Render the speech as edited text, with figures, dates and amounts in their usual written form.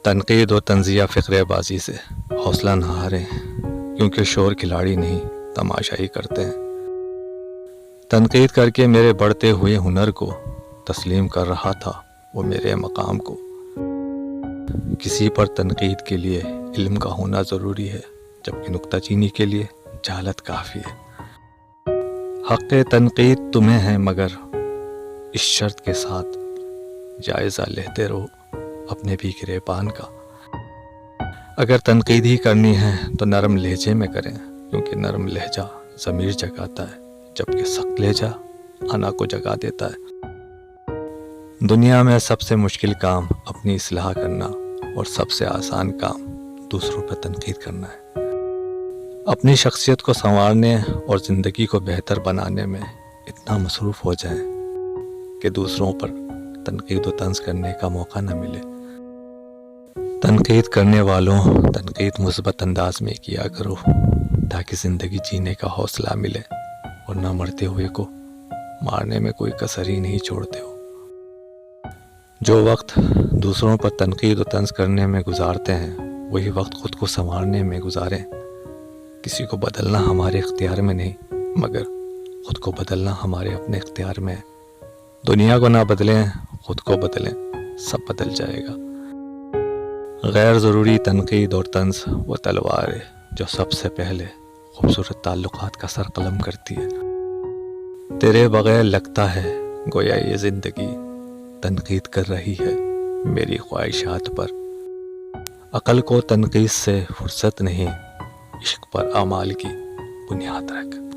تنقید و تنزیہ فقرے بازی سے حوصلہ نہ ہاریں، کیونکہ شور کھلاڑی نہیں تماشائی کرتے ہیں۔ تنقید کر کے میرے بڑھتے ہوئے ہنر کو تسلیم کر رہا تھا وہ میرے مقام کو۔ کسی پر تنقید کے لیے علم کا ہونا ضروری ہے، جبکہ نکتہ چینی کے لیے جہالت کافی ہے۔ حق تنقید تمہیں ہے، مگر اس شرط کے ساتھ جائزہ لیتے رہو اپنے بھی گریبان کا۔ اگر تنقید ہی کرنی ہے تو نرم لہجے میں کریں، کیونکہ نرم لہجہ ضمیر جگاتا ہے، جبکہ سخت لہجہ انا کو جگا دیتا ہے۔ دنیا میں سب سے مشکل کام اپنی اصلاح کرنا اور سب سے آسان کام دوسروں پر تنقید کرنا ہے۔ اپنی شخصیت کو سنوارنے اور زندگی کو بہتر بنانے میں اتنا مصروف ہو جائیں کہ دوسروں پر تنقید و طنز کرنے کا موقع نہ ملے۔ تنقید کرنے والوں تنقید مثبت انداز میں کیا کرو، تاکہ زندگی جینے کا حوصلہ ملے، اور نہ مرتے ہوئے کو مارنے میں کوئی کسر ہی نہیں چھوڑتے ہو۔ جو وقت دوسروں پر تنقید و طنز کرنے میں گزارتے ہیں، وہی وقت خود کو سنوارنے میں گزاریں۔ کسی کو بدلنا ہمارے اختیار میں نہیں، مگر خود کو بدلنا ہمارے اپنے اختیار میں ہے۔ دنیا کو نہ بدلیں، خود کو بدلیں، سب بدل جائے گا۔ غیر ضروری تنقید اور طنز وہ تلوار ہے جو سب سے پہلے خوبصورت تعلقات کا سر قلم کرتی ہے۔ تیرے بغیر لگتا ہے گویا یہ زندگی تنقید کر رہی ہے میری خواہشات پر۔ عقل کو تنقید سے فرصت نہیں، عشق پر اعمال کی بنیاد رکھ۔